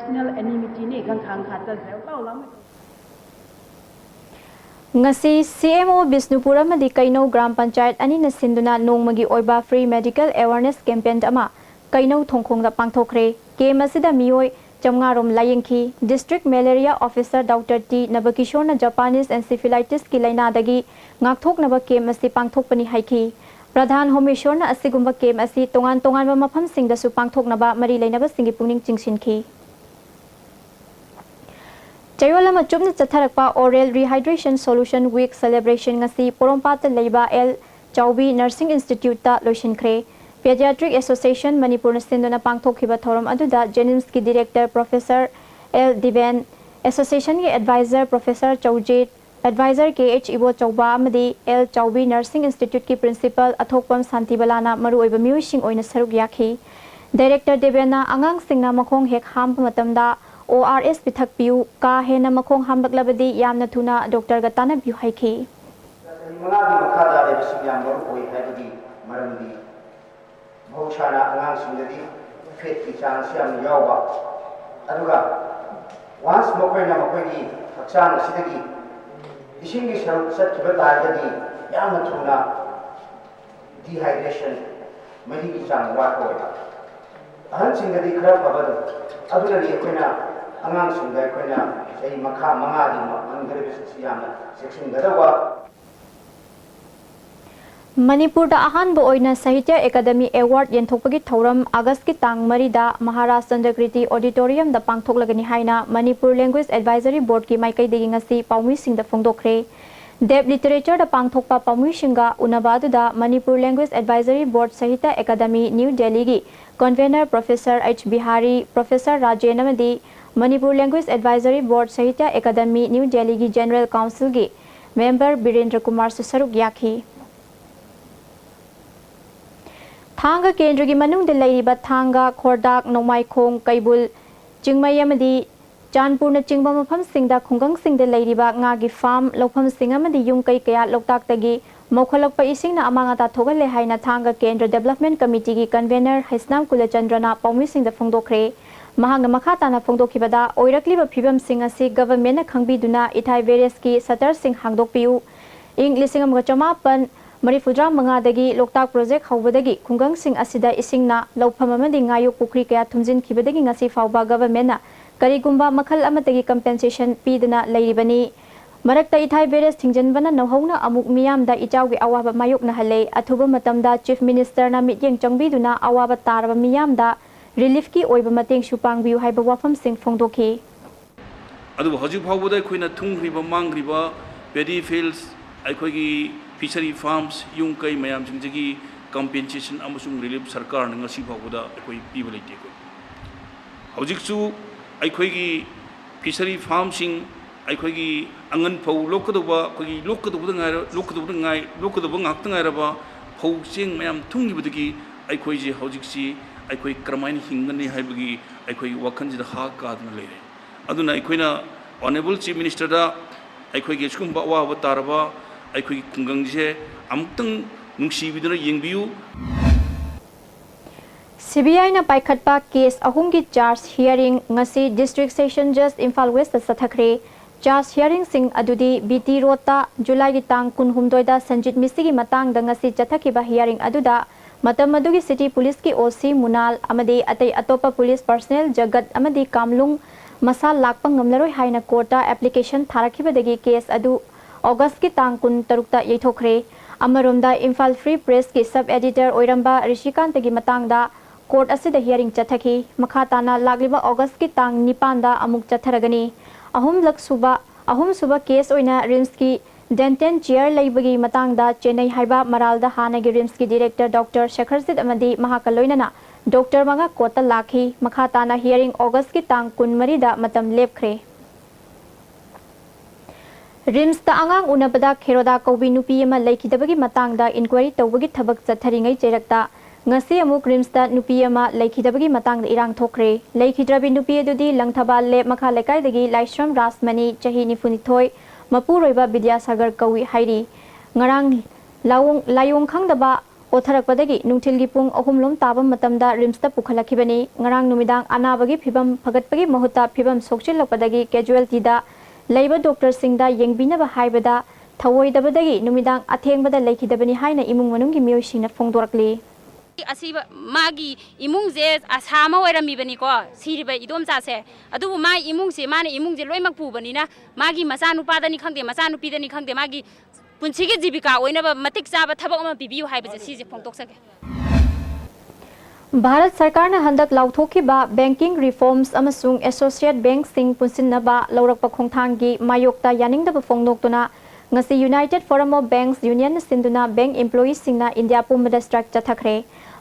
national enmity ni gang khang khata zeu lau lam ngasi CMO Bisnupura madi Kaino Gram Panchayat ani na sinduna nongmagi oiba free medical awareness campaign ama Kaino thongkhong da pangthokre ke masida mioi chamngarom layengki district malaria officer Dr. T Nabakishore na Japanese encephalitis ki laina dagi ngakthok naba ke masi pangthokpani haiki Pradhan Homeshwar na asigumba ke masi tongan ba mafam sing da su pangthok naba mari lainaba singi pungning chingsinki Chayolama chupna chatharakpa oral rehydration solution week celebration ngasi Porompata leiba L Chaubi Nursing Institute ta loishinkhre Pediatric Association Manipur na sinduna pangthokhiba thoram aduda Jennings ki director Professor L Diven Association ki advisor Professor Chaujit advisor KH Ibo Chauba amadi L Chaubi Nursing Institute ki principal Athokpam Santibalana maru oiba miuising oina saruk yakhi Director Devena angang singna makhong hek ham matamda ORS pithak piu ka hena makhong hambak labadi yamna thuna doctor ga tana biu haiki manga di makhada le bisyam ro oi haibagi maramdi bhaushana angang singadi fet ki chance yam yawa aduga once mokoina mokoigi haksang asidagi ising gi saruk sat kiba targadi yamna thuna dehydration mahi ki chang wa ko ahan singadi khara pabadu aduna ni koina angang sunggai koina ei makha manga di mangre bisiyamna section gadawa Manipur da ahan bo oina Sahitya Academy Award yenthokpagi thoram August ki tang marida Maharashtra Chandrakriti Auditorium da pangthoklagani haina Manipur Language Advisory Board ki maikai degi ngasi paumi sing da phongdokre Dev Literature da pangthokpa paumi singa unabadu da Manipur Language Advisory Board Sahitya Academy New Delhi gi convener Professor H Bihari Professor Rajen amadi Manipur Language Advisory Board Sahitya Academy New Delhi gi General Council gi member Birendra Kumar Susaruk yakhi Thanga Kendra gi manung de leiriba Thanga Khordak Nomaikhong Kaibul Chingmai amadi Chanpur na chingba mafam singda khunggang singda leiriba nga gi farm lopham sing amadi yung kai kaya loktak tagi mokholakpa ising na amanga ta thogale haina Thanga Kendra Development Committee gi convener Haisnam Kulachandrana paumi singda phongdokre mahangna makata na phongdokhibada oirakliba phibam sing asi government na khangbiduna ithai various ki satar sing hangdokpiu ing lising amga chamapan Marifudra mangadagi loktak project hawbadagi khungang sing asida isingna lawpham amadi ngayuk pukri kaya thumjin khibadagi ngasi fawba government na karigumba makhal amatagi compensation piduna leiribani marakta ithai various thingjanbana nohongna amuk miyamda ichawgi awaba mayuk na hale athuba matamda chief minister na mityeng changbiduna awaba taraba miyamda relief ki oiba mateng supang biu haiba wafam sing phongdokhi adu hojik phawbada khoina thungriba mangriba paddy fields aikhogi fishery farms yung kai mayam jingjagi compensation amasung relief sarkar na ngasi phawbada aikoi piba leite ko hojik chu aikhogi fishery farm sing aikhogi angan phau lokkadoba khogi lokkadoba ngak tangai raba phau sing mayam thungibadagi aikoi je hojik si aikoi kramain hingani haibagi aikoi wakhan ji da ha ka adna leire aduna aikoina honorable chief minister da aikoi ge skumba wa taraba aikoi khungang je amtang nungsibiduna yengbiu CBI na paikhatpa case ahumgi charge hearing ngasi district session judge Imphal West ta sathakre charge hearing sing adudi BT Rota July gi tang 16 da Sanjit Misi gi matang da ngasi chathakiba hearing aduda matam adugi city police ki OC Munal amadi atai atopa police personnel jagat amadi kamlung masal lakpa ngamlaroi haina courta application tharakhibadagi case adu August ki tang 16 ta yeithokre amaromda Imphal Free Press ki sub editor oiramba Rishikant gi matangda court asida hearing chathaki makhatana lagliba August ki tang 9 da amuk chatharagani ahum suba case oina rims ki dental chair leibagi matangda Chennai haiba maralda hanagi rims ki director Dr. Shekharjit amadi mahakaloinana Dr. manga kota lakhi makhatana hearing August ki tang 13 da matam lepkhre rims ta angang unabada kheroda kobi nupi ama lekhidabagi matangda inquiry tawbagi thabak chatharingai cherakta ngasi amuk rims ta nupi ama lekhidabagi matangda irang thokre lekhidrabi nupi adudi langthabal le makha lekai dagi Laishram Rasmani chahi nifunithoi mapuroiba Vidyasagar kawi hairi ngarang layong khangdaba ओथरकपदगी नुंथिलगी पुंग अहुमलोम ताबा मतमदा रिम्सता पुखलखिबनी ngarang numidang anabagi phibam phagatpagi mahuta phibam sokchilakpadagi casualty da leiba doctor singda yengbinaba haibada thawoidabadagi numidang athengbada lekhidabani haina imung manunggi miyosina phongdorakli asiba magi imung je asama oirami bani ko siriba idom cha se adu ma imung se mane imung je loimak pu bani na magi masanu padani khangde masanu pidani khangde magi punchige jibika oina ba matik chaba thabak ma bibiu haiba je sije phongtok sake Bharat सरकार ने हंदक लाउथोखिबा banking reforms अमसुंग associate bank सिंग पुनसिनबा लौरकपा खोंथांगी मायोक्ता यानिंगदबा फोंगनोक्तुना ngasi united forum of banks union सिंधुना बैंक एम्प्लॉयीज सिंगना इंडिया पुमदा स्ट्राइक चथखरे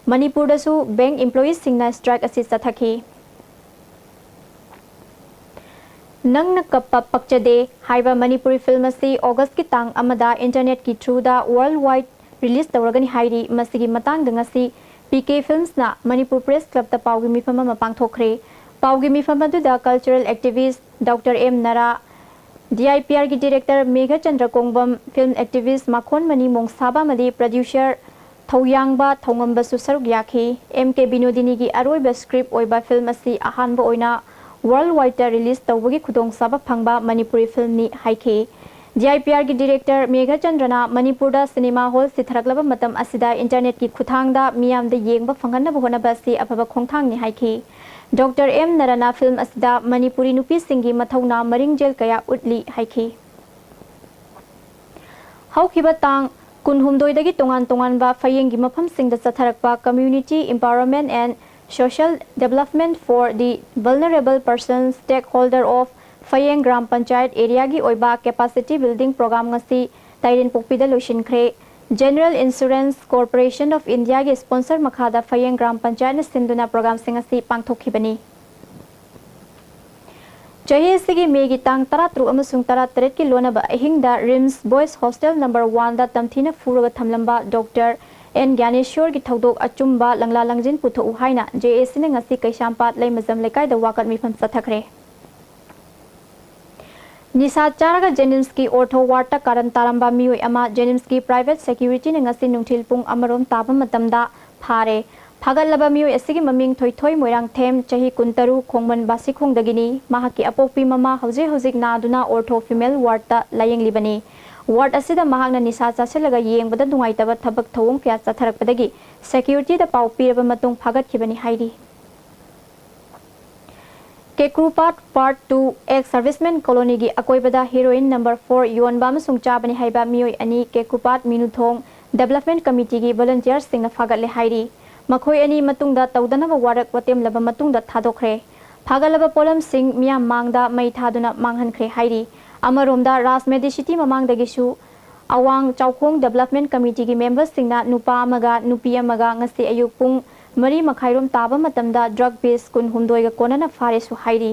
मणिपुर दसु बैंक एम्प्लॉयीज सिंगना स्ट्राइक असि चथखि नंगना कप्पा पक्चदे हाइबा मणिपुरी फिल्म असि अगस्त की तांग अमदा इंटरनेट की थ्रू दा वर्ल्ड वाइड रिलीज तवरगनी हाइरी मसिगी मतांग दंगसी PK Films na Manipur Press Club ta paugi mifam ma pangthokre paugi mifam adu da cultural activist Dr. M Nara DIPR ki director Megha Chandra Kongbam film activist Makhon Mani Mongsaba madi producer Thoyangba Thongamba su saruk yakhi MK Binodini ki aroiba script oiba film asi ahanba oina worldwide ta release tawgi khudong saba phangba Manipuri film ni haikhe DIPR की director Megha चंद्रना Manipur cinema hall से थरकलब मतम असिदा internet की खुथांगदा मियाम the Young फंगनब होनब से अफब खोंथांग नि हाइखी डॉक्टर एम नरना फिल्म असिदा मणिपुरी नुपी सिंगी मथौना मरिंग जेल कया उटली हाइखी हौखिबा तांग कुनहुमदोइदगी तोंगान तोंगानबा फयेंगी मफम सिंग द चथरकपा community empowerment and social development for the vulnerable persons stakeholder of Fayeng Gram Panchayat area gi oiba capacity building program ngasi Tairen Pokpida loishinkhre General Insurance Corporation of India gi sponsor makhada Fayeng Gram Panchayat sinduna program singasi pangthokhibani Chahi sigi megi tang taratru amasung taratret ki lonaba ahingda Rims Boys Hostel number 1 da tamthina furaga thamlamba Dr. N Gyaneshwar gi thodok achumba langla langjin putho uhaina JAC ne ngasi kaishampat leimazam lekai da wakat mifam sathakre निसा चारगा जेनिम्स की ortho वार्ता कारण तारंबा मियोय अमा जेनिम्स की private security ने ngasi नुंथिल पुंग अमरोम ताबा मतमदा फारे फागलबा मियोय असिगी ममिंग थोइथोइ Moirang them चही कुंतरु खोंगमन बासी खोंगदगिनी माहाकी अपोकपी mama हौजे हौजिक नादुना ortho female वार्ता लायंगलिबनी वार्ड असिदा महागना निसा चासेलगा येंगबदा दुंगाइतबा थबक थौंग क्या चथरकपदगी सिक्योरिटी दा पाउ पीरबा मतुंग फागतखिबनी हाइरी Kekrupat Part 2 एक सर्विसमैन कॉलोनी की अकोइबदा हीरोइन नंबर 4 योनबा मसुंग चाबनी हाइबा मियोय अनि केकुपाट मिनुथोंग डेवलपमेंट कमिटी की वॉलंटियर्स सिंगना फागले हाइरी मखोय अनि मतुंगदा तौदनबा वारक वतेम लब मतुंगदा थादोखरे फागलबा पोलम सिंग मिया मांगदा मै थादुना मांगहनखरे हाइरी अमरोमदा राज मेडिसिटी ममांगदगिसु अवांग चौखोंग डेवलपमेंट कमिटी की मेंबर्स सिंगना नुपा अमगा नुपी अमगा ngasi ayuk pung मरी मखाइरोम ताबा मतमदा ड्रग बेस कुन हुमदोइगा कोनना फारेसु हाइरी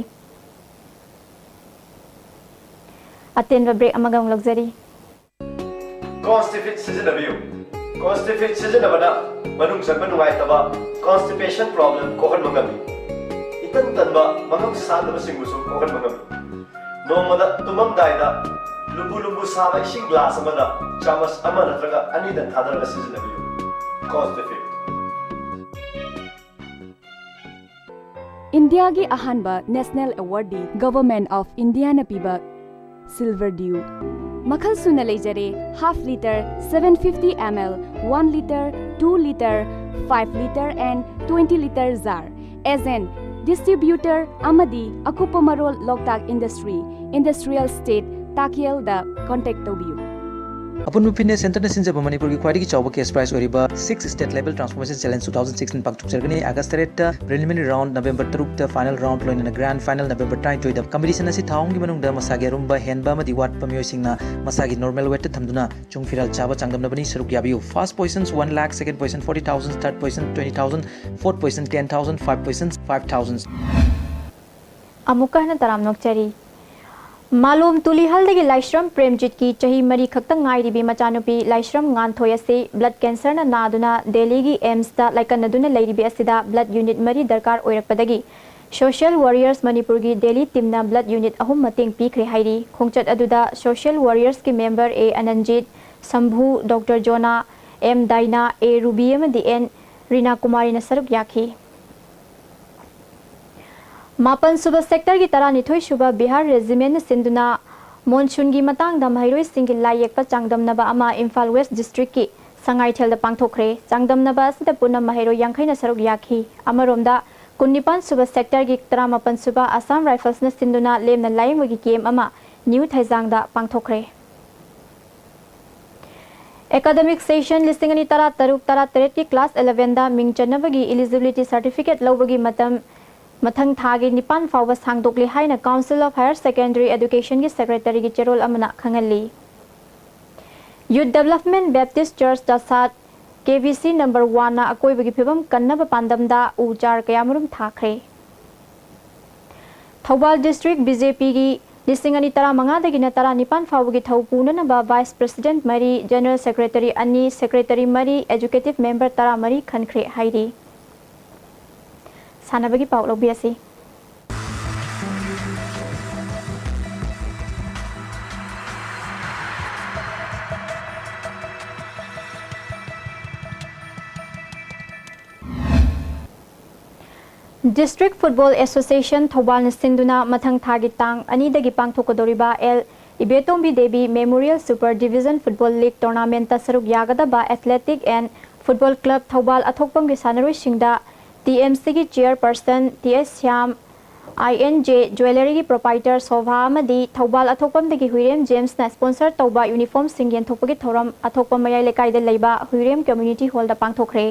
अतेनबा ब्रेक अमगम लग्जरी कॉन्स्टिपेट सिजनबियु कॉन्स्टिपेट सिजनबना मनुंग संग नुगाइतबा कॉन्स्टिपेशन प्रॉब्लम कोहन मंगबी इतन तनबा मंगम सादब सिंगुसु कोहन मंगबी नोमदा तुमम दाइदा लुबु लुबु साबा इसिंग ग्लास अमदा चामस अमा नत्रगा अनिदा थादरगा सिजनबियु कॉन्स्टिपेट इंडिया की अहानबा national awardee government of India न पीबा सिल्वर ड्यू मखल सुन लेजरे half litre 750 ml 1 litre 2 litre 5 litre and 20 litre jar as an distributor अमदी अकुपमरोल लोकताक इंडस्ट्रियल स्टेट ताकियल द कांटेक्ट तोबियु अपन फिटनेस सेंटर ने सिंजब मणिपुर की ख्वाइदगी चावब केस प्राइस ओरिबा 6 स्टेट लेवल ट्रांसफॉर्मेशन चैलेंज 2016 पाक चरगनी अगस्त 8 प्रिलिमिनरी राउंड नवंबर 3 final round lion grand final November 22 the competition असि थाउंग की मनुंग द मसागे रुंबा हेनबा मदि वाट पमियो सिंगना मसागी नॉर्मल वेट थमदुना चुंग फिरल चाबा चांगदमनबनी सरुक याबियो first positions 1 lakh second position 40000 third position 20000 fourth position 10000 five positions 5000 अमुका हन तराम नोकचरी मालूम तुलीहल लाइश्रम प्रेमजित की चही मरी खक्तंगाइरिबी मचानुपी लाइश्रम गांथोय से ब्लड कैंसर नादुना दिल्ली की एम्स दा लाइकनदुना लेरिबी असिदा ब्लड यूनिट मरी दरकार ओइरकपदगी सोशल वॉरियर्स मणिपुर की दिल्ली टीमना ब्लड यूनिट अहुम मतेंग पीखरे हाइरी खोंगचत अदुदा सोशल वॉरियर्स की मेंबर ए अनंजित संभू डॉक्टर जोना M Daina, A Ruby amadi N Rina Kumari na saruk yaki. Mapan suba sector ki tara nithoi suba Bihar Regiment sinduna monsoon gi matang da mairoi singi layak pa changdam naba ama Imphal West District ki sangai thel da pangthokre changdam naba asida puna mairo yangkhai na saruk yaki amaromda Kunipan suba sector gi tara mapan suba Assam Rifles na sinduna lem na layang wagi game ama New Thaizang da pangthokre. Academic session listing ani tara taruk tara teret ki class 11 da mingchanabagi eligibility certificate lawagi matam Mathang thagi nipan fawba sangdokli haina Council of Higher Secondary Education ki Secretary ki Cherol amana khangali. Youth Development Baptist Church Dasat KVC number 1 na akoi bagi phibam kannaba pandamda ujar kayamarum thakre. Thobal District BJP ki listing ani tara manga dagi na tara nipan fawba ki thawpuna na ba Vice President Mari General Secretary ani Secretary Mari Executive Member tara Mari khankhre hairi. Sanabagi pau lo biasi. District Football Association Thobal na sinduna mathang thagi tang ani dagi pangthokodoriba L Ibetombi Devi Memorial Super Division Football League Tournament ta saruk yagadaba Athletic and Football Club Thobal athokpam gi sanaroi singda TMC की chairperson TS Syam INJ Jewelry की proprietor Shobha amadi Thobal athokpam dagi Huirem James na sponsor tauba uniform singyen thokpagi thoram athokpam mayai lekai da leiba Huirem Community Hall da pangthokre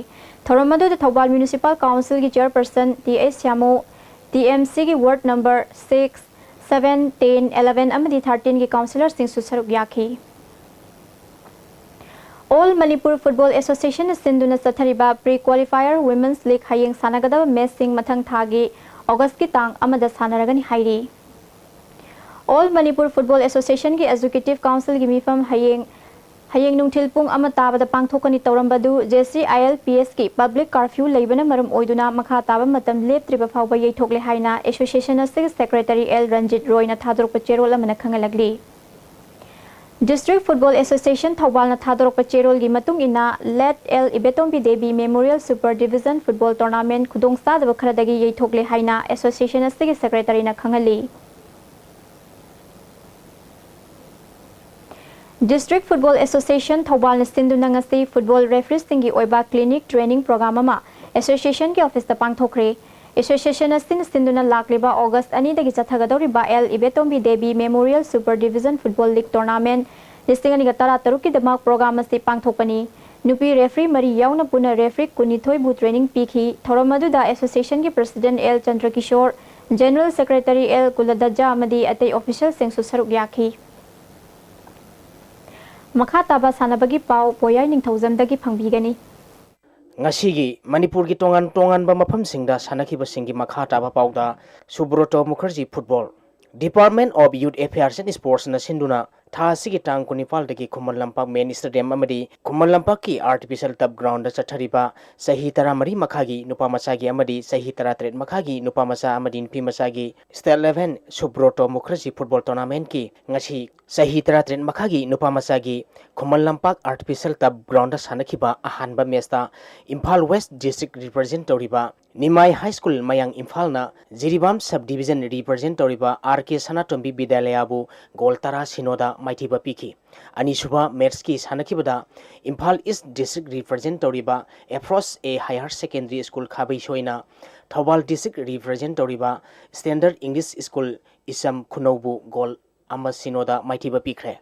thoram adu da Thobal Municipal Council की chairperson TS Syamo TMC की ward number 6 7 10 11 amadi 13 की councillor sing susaruk yakhi All Manipur Football Association sinduna sathariba pre-qualifier Women's League hayeng sanagadaba match sing mathang thagi August ki tang amada sanaragani hairi. All Manipur Football Association ki Executive Council gi mifam hayeng nungthil pung ama tabada pangthokani tawrambadu JCILPS ki public curfew leibana maram oiduna makha taba matam leptriba phawba yeithokle haina association asig secretary L Ranjit Roy na thadrok cherol amana khangalagli. District Football Association Thobal na thadorok pa cherol gi matung ina Let L Ibetombi Devi Memorial Super Division Football Tournament khudong sadaba kharadagi yeithokle haina association asigi secretary na khangali. District Football Association Thobal na sinduna ngasi football referees tingi oiba clinic training program ama association ki office ta pangthokre. Association asin sinduna lakliba August ani dagi chathagadoriba L Ibetombi Devi Memorial Super Division Football League Tournament listing ani gatara taruki damak program asti pangthokpani nupi referee mari yauna puna referee kunithoi bu training pikhi thoramadu da association ki president L Chandrakishore general secretary L Kuladaja amadi atei official sing susaruk yakhi makha taba sanabagi pau poyai ningthaujam dagi phangbigani ngasi Manipur ki tongan ba mafam singda sanakhiba singi makha taba pauda Subroto Mukherjee Football Department of Youth Affairs and Sports na sinduna tha sigi tang kunipal dagi Khuman Lampak Main Stadium amadi Khuman Lampak ki artificial turf ground da chathariba sahi tara mari makhagi nupa masagi amadi sahi tara tret makhagi nupa masa amadi npi masagi State 11 Subroto Mukherjee Football Tournament ki ngasi sahi tara tret makhagi nupa masagi Khuman Lampak artificial turf ground da sanakhiba ahanba match ta Imphal West District represent toriba Nimai High School Mayang Imphal na Jiribam Subdivision represent toriba RK Sanatombi Bidalaya bu gol tara sinoda maithiba pikhi Anisuba Merski Sanakibada Imphal East District represent toriba Afros A Higher Secondary School Khabai Soina Thobal District represent toriba Standard English School Isam Khunobu gol ama sinoda maithiba pikre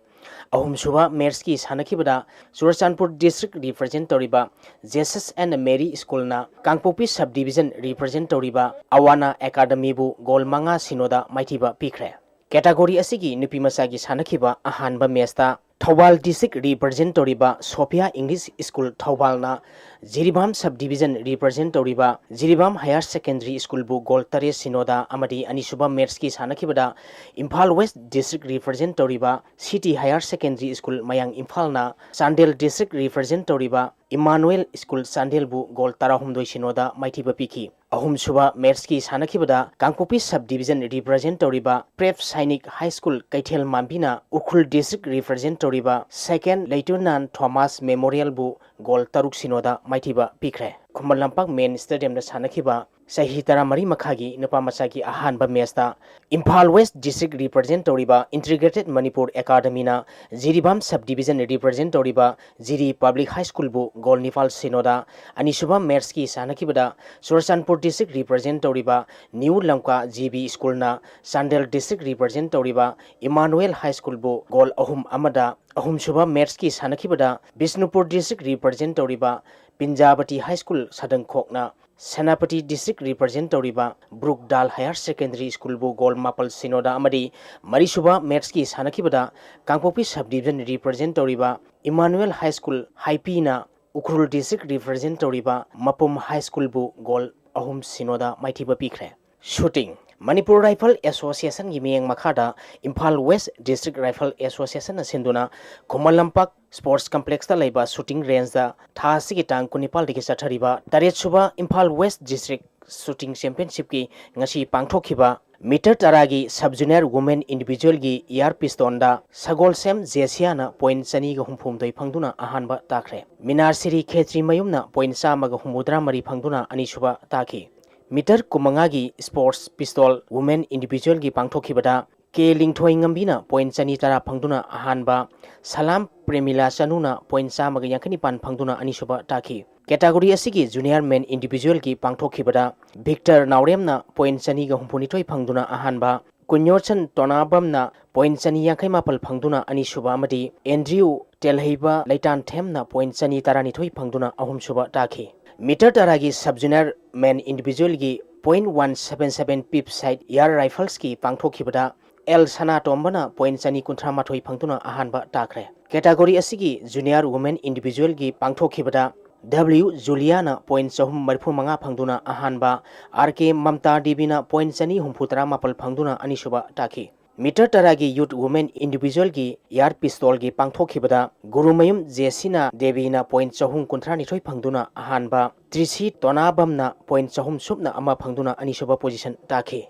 Ahum Suba Merski Sanakibada Surachanpur District represent toriba Jesus and Mary School na Kangpopi Subdivision represent toriba Awana Academy bu gol manga sinoda maithiba pikre Category asigi nupi masagi sanakhiba ahanba mesta Thobal District represent toriba Sophia English School Thobal na Jiribam Subdivision represent toriba Jiribam Higher Secondary School bu gol tare sinoda amadi Anisuba Merski sanakhibada Imphal West District represent toriba City Higher Secondary School Mayang Imphal na Sandel District represent toriba Emmanuel School Sandel bu gol tara humdoi sinoda maithiba pikhi ahum suba match ki sanakibada Kangpopi sub division represent toriba Prep Sainik High School Kaithel Mambina Ukhul district represent toriba second Lieutenant Thomas Memorial bu goal taruk sinoda maitiba pikre Kumbal Lampak main stadium da sanakiba Sahi Taramari Makhagi Nupa Masaki Ahanba Mesta Imphal West District Represent Toriba Integrated Manipur Academy na Jiribam Subdivision Represent Toriba Jiri Public High School bu Gol Nifal Sinoda Anishubam Merski Sanakibada Sursanpur District Represent Toriba New Lamka GB School na Sandel District Represent Toriba Emmanuel High School bu Gol Ahum Amada Ahum Shubam Merski Sanakibada Bisnupur District Represent Toriba Pinjabati High School Sadang Kokna Senapati District Represent Toriba Brookdal Higher Secondary School bu Gol Mapal Sinoda Amadi Marishuba Merski Sanakibada Kangpopi Subdivision Represent Toriba Emmanuel High School Haipina Ukrul District Represent Toriba Mapum High School bu Gol Ahum Sinoda Maitiba Pikre Shooting Manipur Rifle Association gi miyeng makhada Imphal West District Rifle Association na sinduna Kumalampak Sports Complex ta laiba shooting range da tha sigi tang kunipal digi chathariba taret suba Imphal West District Shooting Championship ki ngasi pangthokhiba meter taragi sub junior women individual gi air pistol da Sagol Sem Jesia na point chani ga humphum doi phangduna ahanba takre Minar Siri Khetri mayumna point sama ga humudra mari phangduna ani suba takhi Meter kumangagi sports pistol women individual gi pangthokibada ke lingthoi ngambina point chani tara phangduna ahanba Salam Premila Sanuna point sama ga yakhani pan phangduna ani suba takhi category asigi junior men individual gi pangthokibada Victor Nauremna point chani ga humphuni thoi phangduna ahanba Kunyorchan Tonabamna point chani yakhai mapal phangduna ani suba amadi Andrew Telheiba Laitan Themna point chani tarani thoi phangduna ahum suba takhi Meter taragi sub-junior men individual gi .177 pip side air rifles ki pangthokibada L Sana Tombana point chani kunthra mathoi phangtuna ahanba takre category asigi junior women individual gi pangthokibada W Juliana point chahum marphu manga phangduna ahanba RK Mamta Dibina point chani humputra mapal phangduna anisuba takhi Meter taragi youth women individual gi air pistol gi pangthokibada Gurumayum Jesina Devina point chahum kunthra ni thoi phangduna ahanba Trisi Tonabamna point chahum supna ama phangduna anisuba position takhi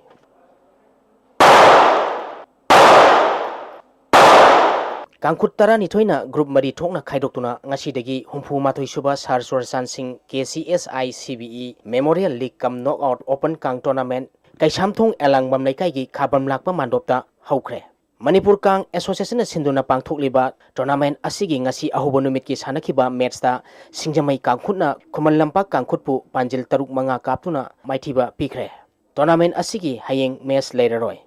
Kangkhut tara ni thoina group mari thokna khaidoktuna ngasi dagi humpu mathoi suba sar sorsan sing KCSI CBE Memorial League kam knockout open kang tournament Kaishamthong elangbam laikai gi khabam lakpa mandopta haukre Manipur Kang Association sinduna pangthokliba tournament asigi ngasi ahubo numit ki sanakhiba match ta singjamai kangkhutna Khuman Lampak kangkhutpu panjil taruk manga kaptuna maithiba pikre tournament asigi hayeng match leraroi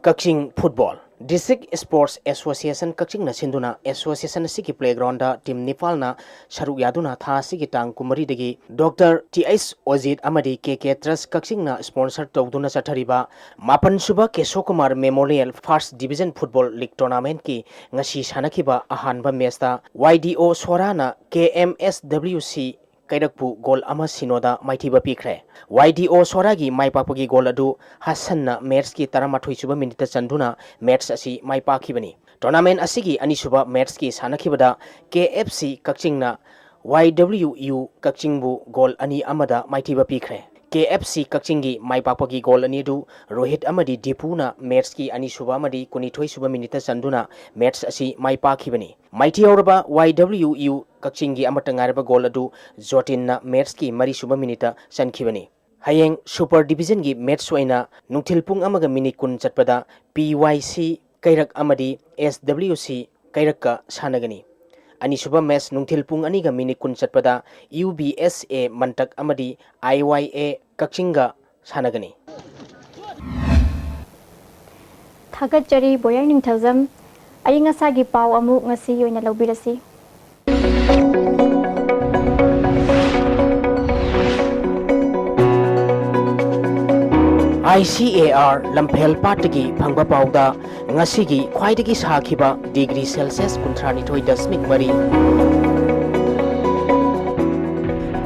Kaching Football District Sports Association Kaching na sinduna association sigi playground da team Nepal na sharuk yaduna tha sigi tang kumari degi Dr. TS Ojit amadi KK Trust Kaching na sponsor tawduna chathariba Mapan Suba Kesho Kumar Memorial First Division Football League Tournament ki ngasi sanakhiba ahanba match ta YDO Sorana KMSWC Kairakpu goal ama sinoda maithiba pikre YDO Soragi maipakpagi goal adu Hassanna match ki taramathoi suba minute chanduna match asi maipakibani tournament asigi anisuba match ki sanakhibada KFC Kachingna YWU Kachingbu goal ani amada maithiba pikre KFC Kachingi maipakpagi goal ani du Rohit amadi Dipuna match ki anisuba amadi kunithoi suba minute chanduna match asi maipakibani Mighty Auraba YWU Kachingi amatangaraba goal adu Jotin na match ki mari suba minute sankibani Hayeng Super Division gi match waina nungthilpung amaga minute kun chatpada PYC Kairak amadi SWC Kairakka sanagani Anisuba match nungthilpung aniga minute kun chatpada UBSA Mantak amadi IYA Kachinga sanagani Thagachari Boyang Ningthazam Ayinga sagi pau amuk ngasi yoina laubirasi ICAR Lamphel Patagi Phangba Pauda Ngasigi Khwaidagi Sakhiba degree Celsius kuntrani thoi dasmik mari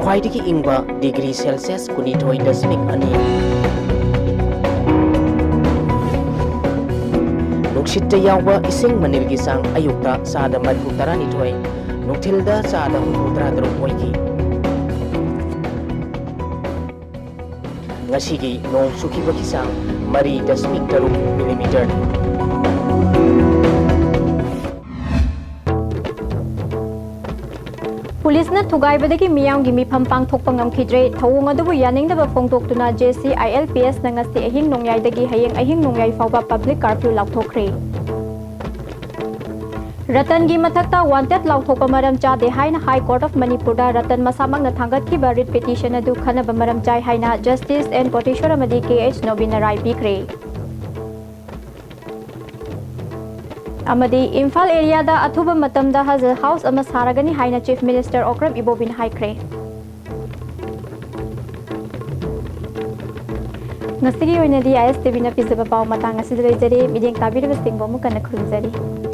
Khwaidagi ingba degree Celsius kuni thoi dasmik ani Nuksitta yawba ising manirgi sang ayukta sada madhu tarani thoi Nukthilda sada 113 oiki ngasi nong sukhiba ki sang 3.3 mm. Police ने थुगाइबदगी मियाम गी मिफम पांगथोकपा ngamkhidre thawung adubu yaningdaba phongtoktuna JCILPS na ngasi ahing nongyaidagi hayeng ahing nongyai fawba public curfew lauthokre रतन की मथक्ता wanted लाउथोकपा मरम चादे हाइना high court of Manipur दा रतन मसामक न थांगतखिबा writ petition अदु खनब मरम चाइ हाइना justice N Koteshwar अमदी KH नोबिन राय पिखरे अमदी Imphal area दा अथुबा मतम दा हजर हाउस अमा सारगनी हाइना चीफ मिनिस्टर ओक्रम इबोबिन हाइखरे नसिगी ओइनदी ISTV ना पिजबा पाव मतंग असिद लेजरी मिडिंग ताबिरबा सिंगबो मुकन खुलजरी